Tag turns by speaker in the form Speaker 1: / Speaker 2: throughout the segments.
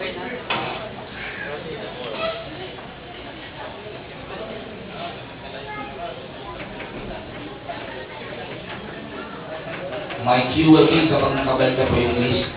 Speaker 1: May Q&A kapag nakabenta po yung list.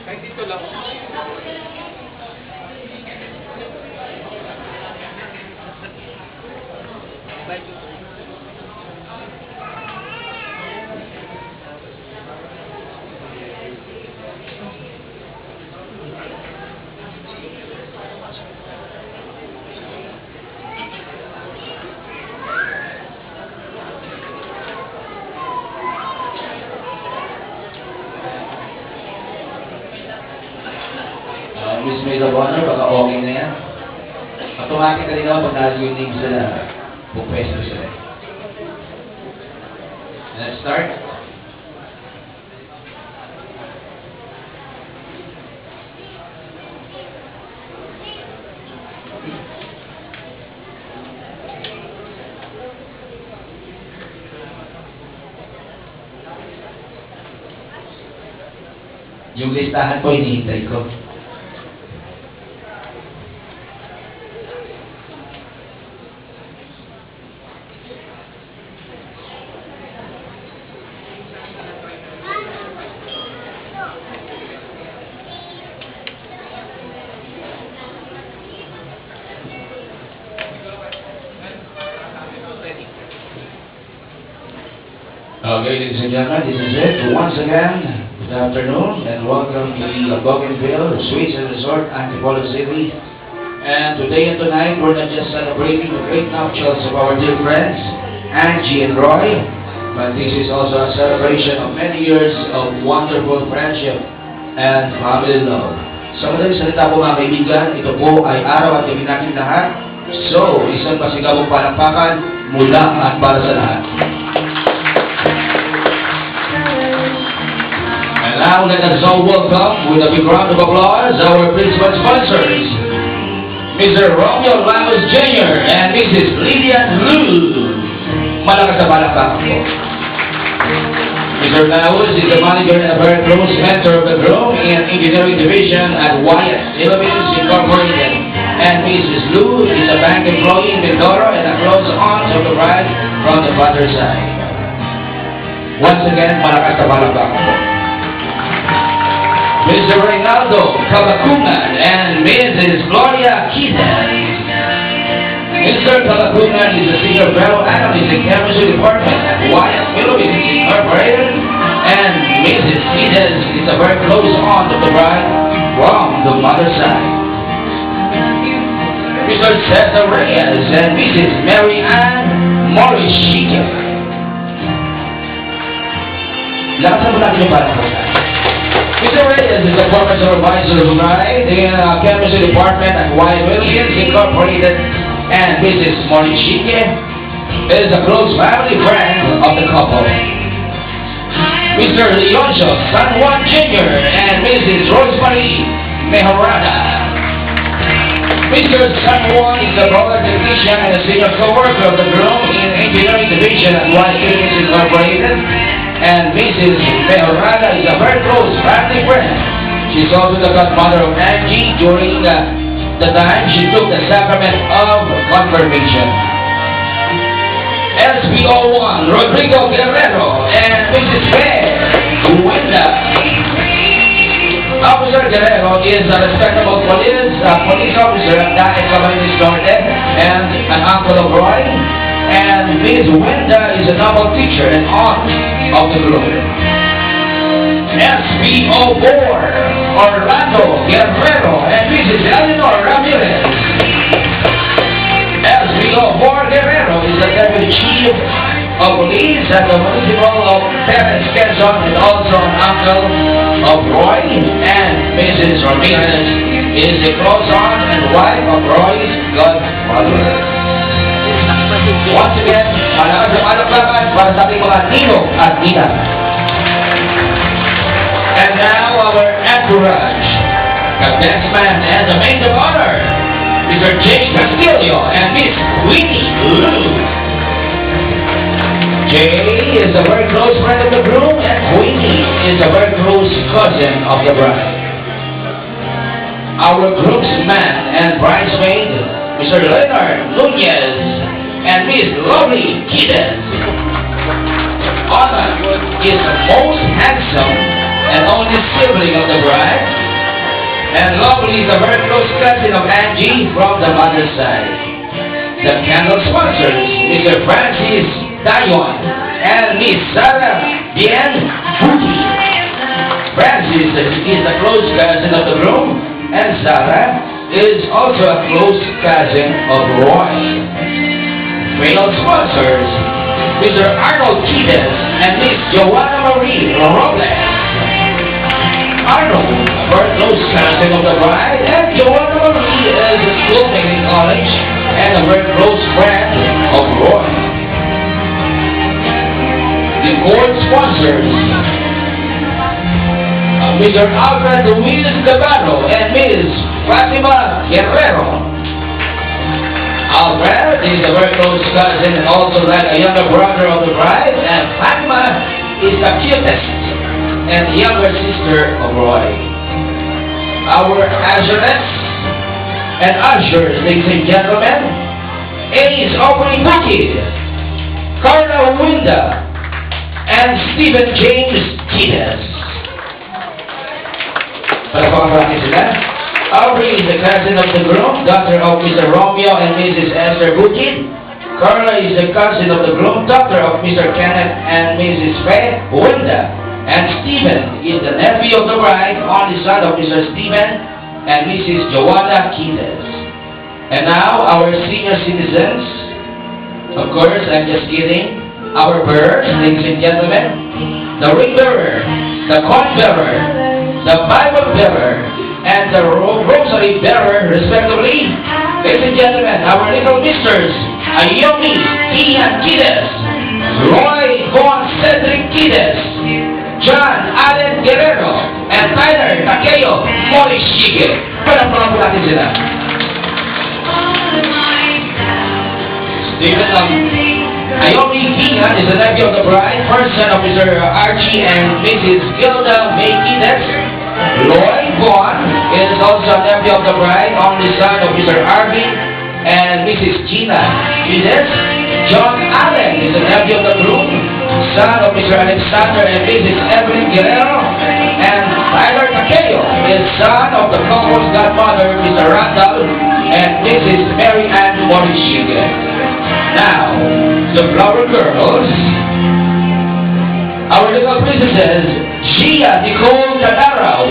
Speaker 2: Kahit dito lang.
Speaker 1: Miss Maid of Honor, baka okay na yan. Automatically naman pag nasa yung name sila, pupwesto sila. Let's start. Yung listahan po, hinihintay ko. Okay, ladies and gentlemen, this is it. Once again, good afternoon and welcome to the Bougainville Suites and Resort, Antipolo City. And today and tonight, we're not just celebrating the great nuptials of our dear friends, Angie and Roy, but this is also a celebration of many years of wonderful friendship and family love. Sa madaling salita po mga kaibigan, ito po ay araw at gabi natin lahat. So, isang pasigabong palakpakan mula at para sa lahat. And now let us all welcome with a big round of applause our principal sponsors, Mr. Romeo Lamos Jr. and Mrs. Lillian Lu. Malakas na palakpakan po. Mr. Lamos is the manager and a very close mentor of the Growing and Engineering Division at Wyatt Philippines Incorporated. And Mrs. Lu is a bank employee in Mindoro and a close aunt of the bride from the father's side. Once again, malakas na palakpakan po. Mr. Reynaldo Kabakungan and Mrs. Gloria Quita. Mr. Kabakungan is a senior fellow analyst in chemistry department at Wyatt Philippines Incorporated, and Mrs. Quita is a very close aunt of the bride from the mother's side. Mr. Cesar Reyes and Mrs. Mary Ann Morishika. Lakas mo natin yung palakpakan. Mr. Reyes is the former supervisor of bride in the chemistry department at Wyatt Philippines Incorporated, and Mrs. Morishika is a close family friend of the couple. Mr. Leoncio San Juan Jr. and Mrs. Rosemary Mejorada. Mr. San Juan is the brother technician and a senior co-worker of the groom in Engineering Division at White Buildings Incorporated. And Mrs. Peorada is a very close family friend. She's also the godmother of Angie during the time she took the sacrament of confirmation. SBO1 Rodrigo Guerrero and Mrs. Wenda. Officer Guerrero is a respectable police officer at Daet Camarines Norte and an uncle of Roy. And Ms. Wenda is a novel teacher and aunt of the group. SBO4 Orlando Guerrero and Mrs. Eleanor Ramirez. SBO4 Guerrero is the Deputy Chief of Police at the Municipal of Perez Quezon and also an uncle of Roy. And Mrs. Ramirez is the close aunt and wife of Roy's godmother. Once again, malakas ang alaklakan para sa ating mga ninong at nina. And now our entourage, the best man and the maid of honor, Mr. Jay Castillo and Miss Winnie Lou. Jay is a very close friend of the groom and Winnie is a very close cousin of the bride. Our groomsman and bridesmaid, Mr. Leonard Nunez and Miss Lovely Kiedis. Anna is the most handsome and only sibling of the bride, and Lovely is a very close cousin of Angie from the mother's side. The candle sponsors, Mr. Francis Dayon and Miss Sarah Bien Buti. Francis is a close cousin of the groom, and Sarah is also a close cousin of Roy. Male sponsors, Mr. Arnold Kiedis and Miss Joanna Marie Robles. Arnold, a very close cousin of the bride, and Joanna Marie is a schoolmate in college and a very close friend of Roy. The board sponsors, Mr. Alfred Luis Gabarro and Ms. Fatima Guerrero. Alfred is a very close cousin and also like a younger brother of the bride, and Fatima is the cutest and younger sister of Roy. Our usherettes and ushers, ladies and gentlemen, A's opening bookie, Carla Winda and Stephen James Kiedis. Palakpakan sila. Aubrey is the cousin of the groom, daughter of Mr. Romeo and Mrs. Esther Bukin. Carla is the cousin of the groom, daughter of Mr. Kenneth and Mrs. Faye Winda. And Stephen is the nephew of the bride, only son of Mr. Stephen and Mrs. Joanna Kiedis. And now, our senior citizens, of course, I'm just kidding, our bearers, ladies and gentlemen, the ring bearer, the coin bearer, the Bible bearer, and the rosary bearer, respectively. Ladies and gentlemen, our little misters, Ayomi Ian Kiedis, Roy Von Cedric Kiedis, John Allen Guerrero, and Tyler Takeo Morishige. Palakpakan po natin sila. Ayomi Ian is the nephew of the bride, first son of Mr. Archie and Mrs. Gilda May Kiedis. Lloyd Vaughn is also a nephew of the bride, only son of Mr. Arvin and Mrs. Gina Kiedis. John Allen is the nephew of the groom, son of Mr. Alexander and Mrs. Evelyn Guerrero. And Tyler Takeo is son of the couple's godmother, Mr. Randall and Mrs. Mary Ann Morishige. Now, the flower girls, our little princesses, Gia Nicole Tadarao,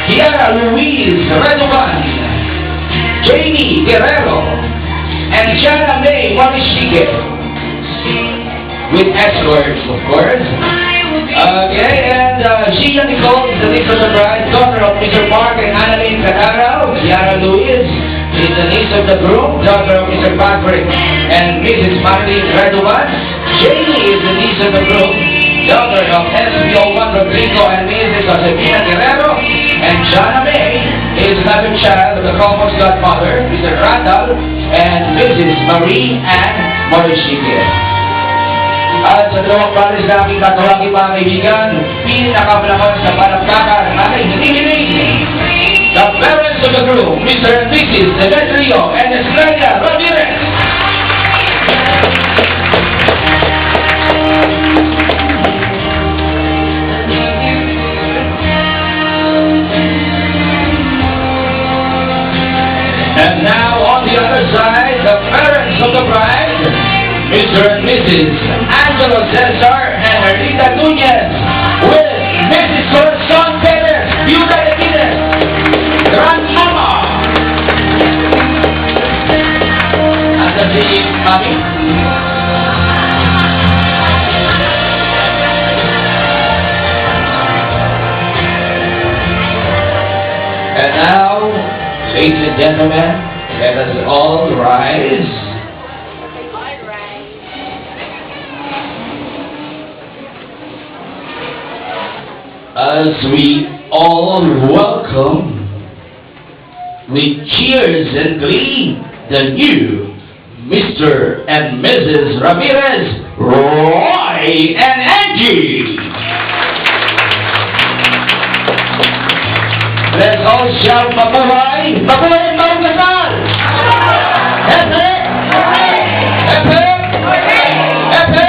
Speaker 1: Kiara Louise Redovan, Jamie Guerrero, and Jana May Morishige, with escorts, of course. Okay, and Gia Nicole is the niece of the bride, daughter of Mr. Mark and Annalyn Tadarao. Kiara Louise is the niece of the groom, daughter of Mr. Patrick and Mrs. Marilyn Redovan. Jamie is the niece of the groom, daughter of SBO1 Rodrigo and Mrs. Josefina Guerrero. And Jana May is the beloved child of the common godmother, Mr. Randall and Mrs. Marie Ann Morishique. At sa dalawang pares na aking tatawagin mga kaibigan, pinakamalaman sa palakpakan ng aking hinihiling. The parents of the groom, Mr. and Mrs. Demetrio and Estrella Ramirez. And now on the other side, the parents of the bride, Mr. and Mrs. Angelo Cesar and Ernita Nunez, with Mrs. Corazon Perez, Viuda de Guinness, Grandmama. At si Mami. And now, ladies and gentlemen, let us all rise. As we all welcome with cheers and glee the new Mr. and Mrs. Ramirez, Roy and Angie. Let's all shout mabuhay, mabuhay ang bagong kasal! Epe! Epe! Epe!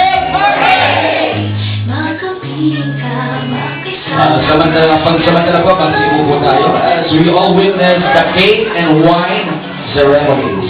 Speaker 1: Samantala po, magsimupo tayo as we all witness the cake and wine ceremony.